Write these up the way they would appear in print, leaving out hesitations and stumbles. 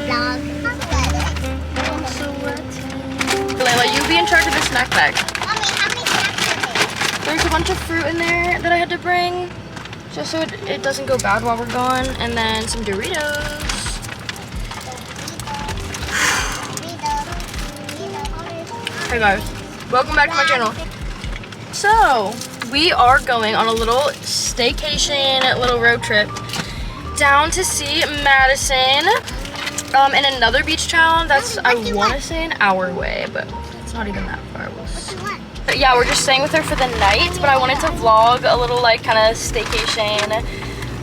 vlog. I'm so wet. Laela, you be in charge of the snack bag. Mommy, how many snacks are there? There's a bunch of fruit in there that I had to bring, just so it doesn't go bad while we're gone, and then some Doritos. Hey guys, welcome back to my channel. So, we are going on a little staycation, little road trip down to see Madison in another beach town that's, I want to say, an hour away, but it's not even that far. But yeah, we're just staying with her for the night, but I wanted to vlog a little like kind of staycation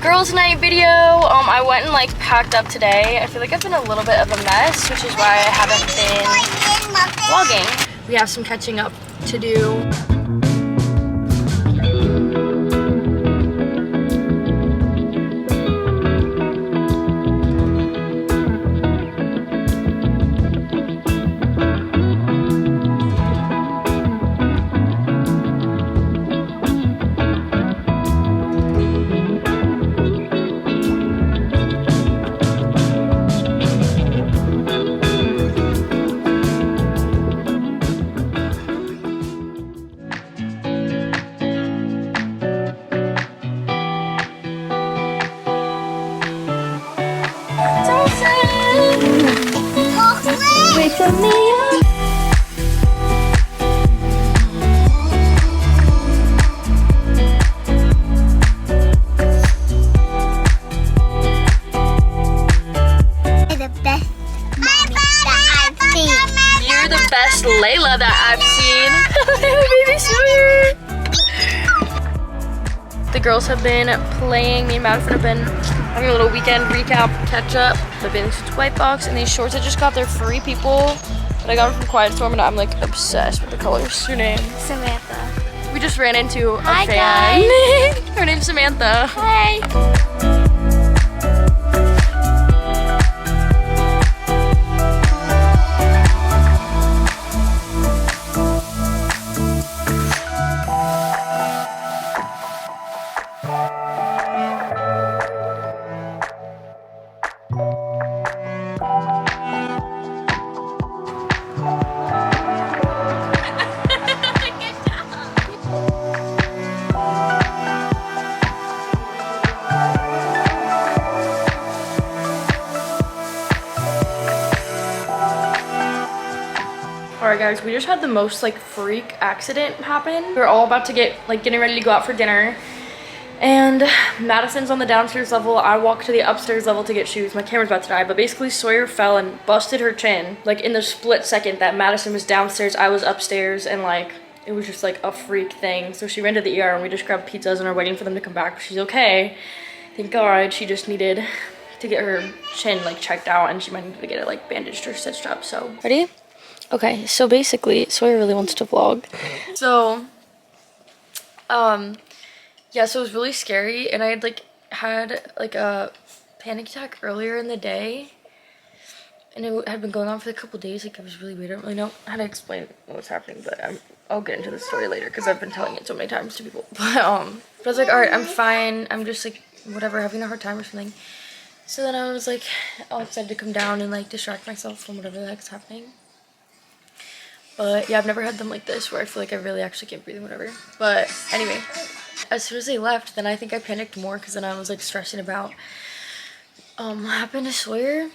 girls night video. I went and like packed up today. I feel like I've been a little bit of a mess, which is why I haven't been vlogging. We have some catching up to do. Wake up me up. The best mommy that I've seen. You're the best Laela that I've seen. Baby Sawyer. The girls have been playing. Me and Madison have been having a little weekend recap, catch up. The bathing suits, white box, and these shorts I just got. They're Free People, but I got them from Quiet Storm, and I'm like obsessed with the colors. What's your name? Samantha. We just ran into a Hi, fan. Her name's Samantha. Hi. Alright guys, we just had the most like freak accident happen. We were all about to getting ready to go out for dinner, and Madison's on the downstairs level. I walked to the upstairs level to get shoes. My camera's about to die, but basically Sawyer fell and busted her chin. Like in the split second that Madison was downstairs, I was upstairs, and like it was just like a freak thing. So she ran to the ER and we just grabbed pizzas and are waiting for them to come back. She's okay. Thank God. She just needed to get her chin like checked out, and she might need to get it like bandaged or stitched up. So ready? Okay, so basically, Sawyer really wants to vlog. So, yeah, so it was really scary, and I had had a panic attack earlier in the day, and it had been going on for a couple days. Like, it was really weird. I don't really know how to explain what was happening, but I'll get into the story later because I've been telling it so many times to people. But I was like, all right, I'm fine. I'm just like, whatever, having a hard time or something. So then I was like, all excited to come down and like distract myself from whatever the heck's happening. But yeah, I've never had them like this where I feel like I really actually can't breathe and whatever. But anyway, as soon as they left, then I think I panicked more because then I was like stressing about what happened to Sawyer.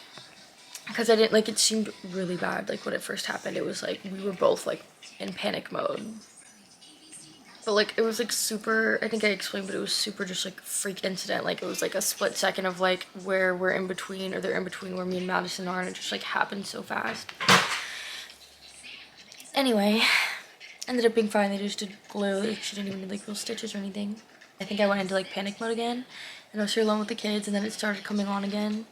Because I didn't, like, it seemed really bad. Like when it first happened, it was like we were both like in panic mode. But like it was like super, I think I explained, but it was super just like freak incident. Like it was like a split second of like where we're in between, or they're in between where me and Madison are, and it just like happened so fast. Anyway, ended up being fine. They just did glue. Like, she didn't even need like real stitches or anything. I think I went into like panic mode again, and I was here alone with the kids, and then it started coming on again.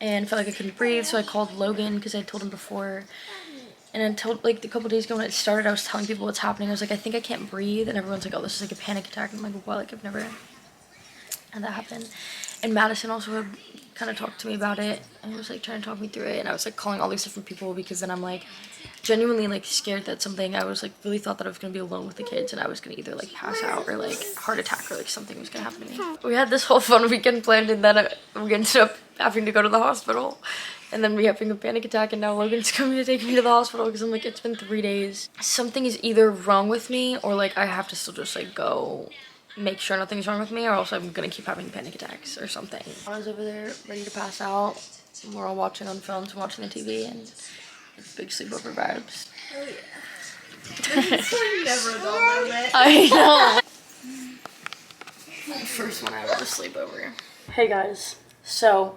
And felt like I couldn't breathe, so I called Logan because I told him before. And until like a couple days ago when it started, I was telling people what's happening. I was like, I think I can't breathe, and everyone's like, oh, this is like a panic attack. And I'm like, what? Like I've never had that happen. And Madison also had kind of talked to me about it, and was like trying to talk me through it. And I was like calling all these different people because then I'm like genuinely like scared that something, I was like really thought that I was gonna be alone with the kids and I was gonna either like pass out or like heart attack or like something was gonna happen to me. We had this whole fun weekend planned, and then we ended up having to go to the hospital and then me having a panic attack, and now Logan's coming to take me to the hospital because I'm like, it's been 3 days. Something is either wrong with me or like I have to still just like go make sure nothing's wrong with me, or else I'm gonna keep having panic attacks or something. I was over there ready to pass out. We're all watching on phones and watching the TV, and it's big sleepover vibes. Oh yeah. It's like never a dull moment. I know. First one I ever sleepover. Hey guys, so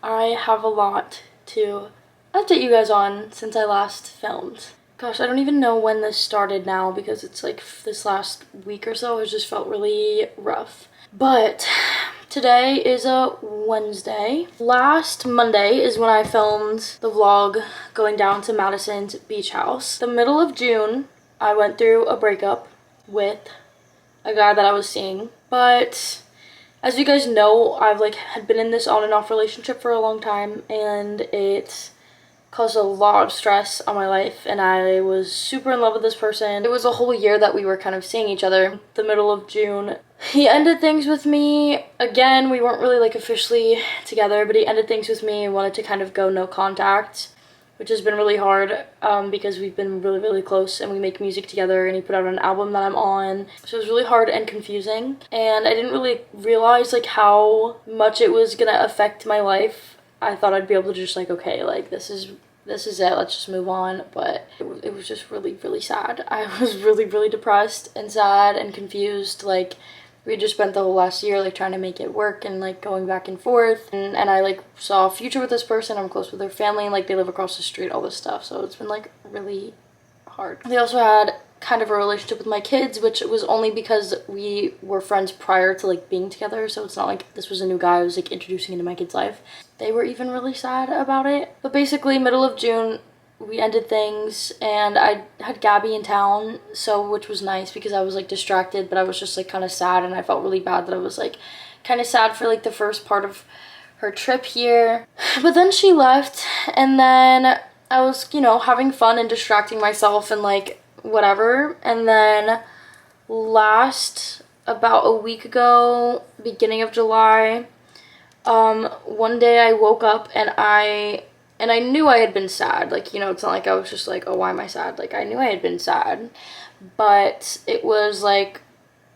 I have a lot to update you guys on since I last filmed. Gosh, I don't even know when this started now because it's like this last week or so has just felt really rough. But today is a Wednesday. Last Monday is when I filmed the vlog going down to Madison's beach house. The middle of June, I went through a breakup with a guy that I was seeing. But as you guys know, I've like had been in this on and off relationship for a long time, and it caused a lot of stress on my life, and I was super in love with this person. It was a whole year that we were kind of seeing each other. The middle of June, he ended things with me. Again, we weren't really like officially together, but he ended things with me and wanted to kind of go no contact, which has been really hard because we've been really, really close and we make music together, and he put out an album that I'm on. So it was really hard and confusing, and I didn't really realize like how much it was gonna affect my life. I thought I'd be able to just like, okay, like this is it, let's just move on. But it was just really, really sad. I was really, really depressed and sad and confused. Like, we had just spent the whole last year like trying to make it work and like going back and forth, and I like saw a future with this person. I'm close with their family, and like they live across the street, all this stuff. So it's been like really hard. They also had kind of a relationship with my kids, which was only because we were friends prior to like being together. So it's not like this was a new guy I was like introducing into my kid's life. They were even really sad about it. But basically middle of June we ended things, and I had Gabby in town, so which was nice because I was like distracted, but I was just like kind of sad, and I felt really bad that I was like kind of sad for like the first part of her trip here. But then she left, and then I was, you know, having fun and distracting myself and like whatever. And then about a week ago, beginning of July, one day I woke up and I knew I had been sad. Like, you know, it's not like I was just like, oh, why am I sad? Like, I knew I had been sad. But it was like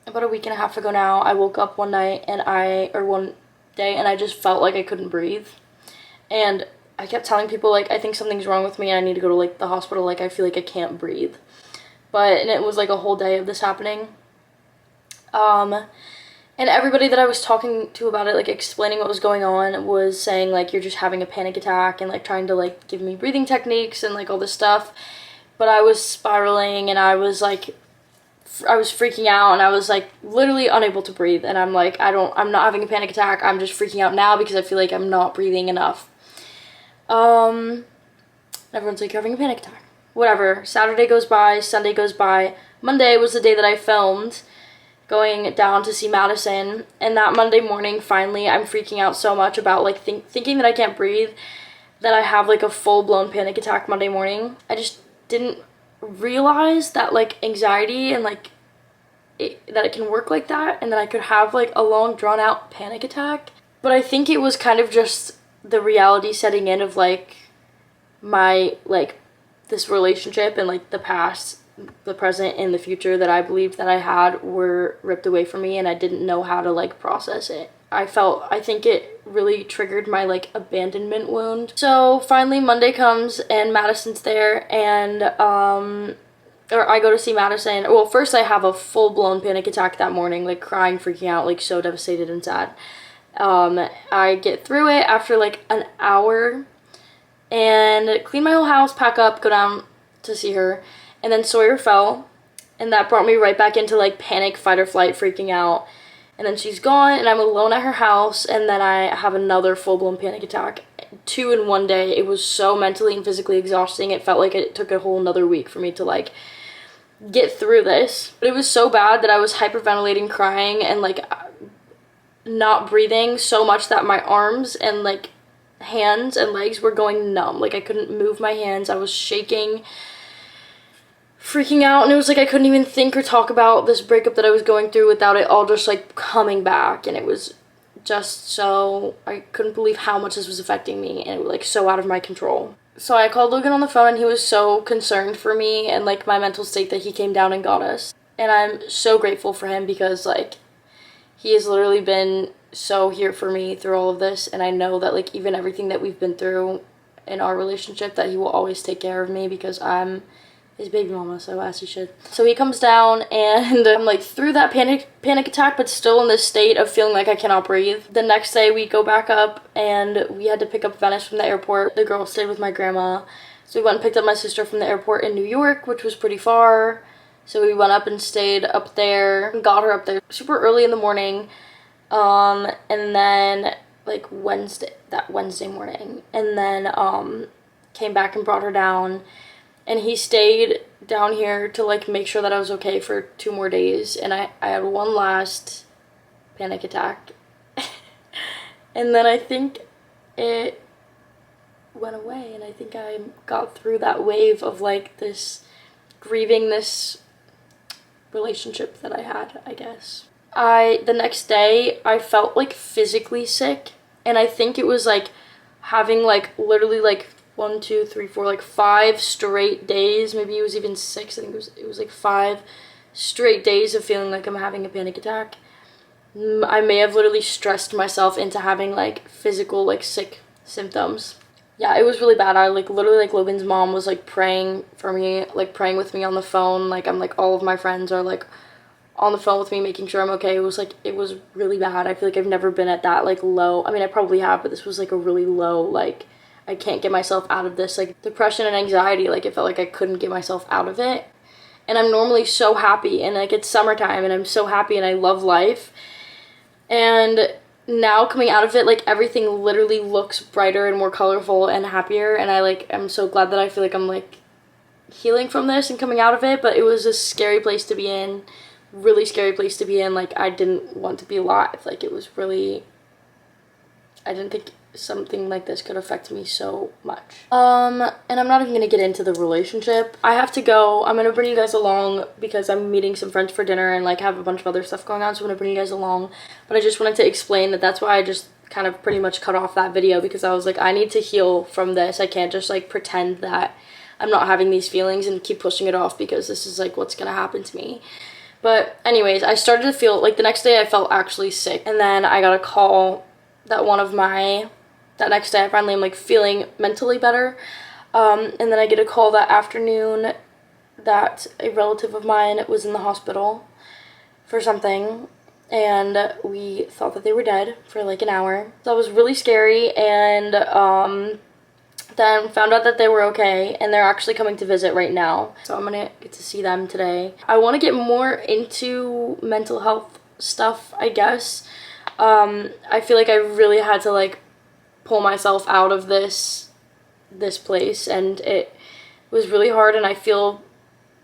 about a week and a half ago now, I woke up one day and I just felt like I couldn't breathe. And I kept telling people like, I think something's wrong with me and I need to go to like the hospital. Like, I feel like I can't breathe. And it was like a whole day of this happening. And everybody that I was talking to about it, like explaining what was going on, was saying like, you're just having a panic attack, and like trying to like give me breathing techniques and like all this stuff. But I was spiraling, and I was freaking out, and I was like literally unable to breathe. And I'm like, I'm not having a panic attack. I'm just freaking out now because I feel like I'm not breathing enough. Everyone's like, you're having a panic attack. Whatever. Saturday goes by, Sunday goes by. Monday was the day that I filmed going down to see Madison, and that Monday morning, finally, I'm freaking out so much about like thinking that I can't breathe that I have like a full-blown panic attack Monday morning. I just didn't realize that like anxiety and like that it can work like that, and that I could have like a long drawn-out panic attack. But I think it was kind of just the reality setting in of like my like this relationship, and like the past, the present, and the future that I believed that I had were ripped away from me, and I didn't know how to like process it. I think it really triggered my like abandonment wound. So finally Monday comes and Madison's there, and or I go to see Madison. Well, first I have a full-blown panic attack that morning, like crying, freaking out, like so devastated and sad. I get through it after like an hour and clean my whole house, pack up, go down to see her. And then Sawyer fell, and that brought me right back into like panic, fight or flight, freaking out. And then she's gone, and I'm alone at her house, and then I have another full-blown panic attack. 2 in one day. It was so mentally and physically exhausting. It felt like it took a whole another week for me to like get through this. But it was so bad that I was hyperventilating, crying, and like not breathing so much that my arms and like hands and legs were going numb. Like, I couldn't move my hands. I was shaking, freaking out, and it was like I couldn't even think or talk about this breakup that I was going through without it all just like coming back. And it was just so I couldn't believe how much this was affecting me, and it was like so out of my control. So I called Logan on the phone, and he was so concerned for me and like my mental state that he came down and got us. And I'm so grateful for him because like he has literally been so here for me through all of this, and I know that like even everything that we've been through in our relationship, that he will always take care of me because I'm his baby mama, so as he should. So he comes down, and I'm like through that panic attack, but still in this state of feeling like I cannot breathe. The next day we go back up, and we had to pick up Venice from the airport. The girl stayed with my grandma, so we went and picked up my sister from the airport in New York, which was pretty far. So we went up and stayed up there, got her up there super early in the morning, and then like that Wednesday morning, and then came back and brought her down. And he stayed down here to like make sure that I was okay for 2 more days. And I had one last panic attack. And then I think it went away, and I think I got through that wave of like this grieving this relationship that I had, I guess. The next day I felt like physically sick, and I think it was like having like literally like 1, 2, 3, 4, like 5 straight days, maybe it was even 6, I think it was like 5 straight days of feeling like I'm having a panic attack. I may have literally stressed myself into having like physical like sick symptoms. Yeah, it was really bad. I like literally like Logan's mom was like praying for me, like praying with me on the phone. Like I'm like all of my friends are like on the phone with me making sure I'm okay. It was really bad. I feel like I've never been at that like low. I mean, I probably have, but this was like a really low, like I can't get myself out of this like depression and anxiety. Like it felt like I couldn't get myself out of it. And I'm normally so happy, and like it's summertime and I'm so happy and I love life. And now coming out of it, like everything literally looks brighter and more colorful and happier, and I'm so glad that I feel like I'm like healing from this and coming out of it. But it was a scary place to be in, really scary place to be in. Like I didn't want to be alive. Like it was really, I didn't think something like this could affect me so much. And I'm not even gonna get into the relationship. I have to go. I'm gonna bring you guys along because I'm meeting some friends for dinner and like have a bunch of other stuff going on, so I'm gonna bring you guys along. But I just wanted to explain that that's why I just kind of pretty much cut off that video, because I was like, I need to heal from this. I can't just like pretend that I'm not having these feelings and keep pushing it off because this is like what's gonna happen to me. But anyways, I started to feel like the next day I felt actually sick, and then I got a call that next day I finally am like feeling mentally better, and then I get a call that afternoon that a relative of mine was in the hospital for something, and we thought that they were dead for like an hour. So that was really scary, and then found out that they were okay, and they're actually coming to visit right now, so I'm gonna get to see them today. I want to get more into mental health stuff, I guess. I feel like I really had to like pull myself out of this place, and it was really hard, and I feel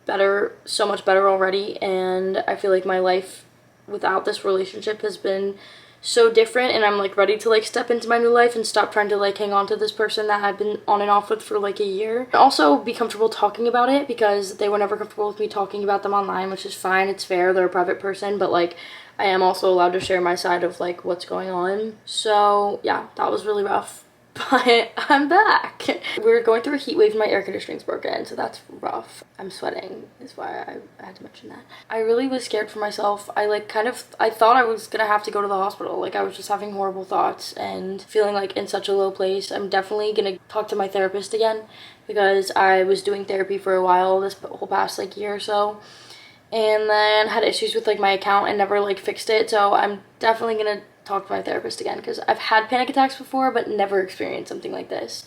better, so much better already. And I feel like my life without this relationship has been so different, and I'm like ready to like step into my new life and stop trying to like hang on to this person that I've been on and off with for like a year. And also be comfortable talking about it, because they were never comfortable with me talking about them online, which is fine, it's fair, they're a private person, but like I am also allowed to share my side of like what's going on. So yeah, that was really rough, but I'm back. We're going through a heat wave and my air conditioning's broken, so that's rough. I'm sweating is why I had to mention that. I really was scared for myself. I thought I was gonna have to go to the hospital. Like I was just having horrible thoughts and feeling like in such a low place. I'm definitely gonna talk to my therapist again, because I was doing therapy for a while this whole past like year or so, and then had issues with like my account and never like fixed it. So I'm definitely gonna talk to my therapist again, because I've had panic attacks before but never experienced something like this.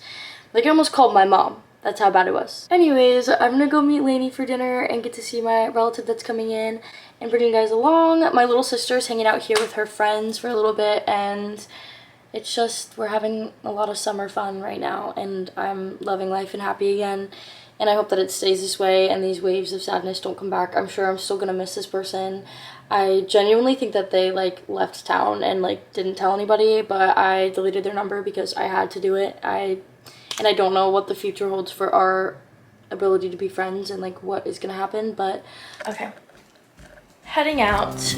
Like I almost called my mom. That's how bad it was. Anyways, I'm gonna go meet Lainey for dinner and get to see my relative that's coming in and bring you guys along. My little sister's hanging out here with her friends for a little bit, and it's just, we're having a lot of summer fun right now, and I'm loving life and happy again. And I hope that it stays this way and these waves of sadness don't come back. I'm sure I'm still gonna miss this person. I genuinely think that they like left town and like didn't tell anybody, but I deleted their number because I had to do it. And I don't know what the future holds for our ability to be friends and like what is gonna happen, but okay. Heading out.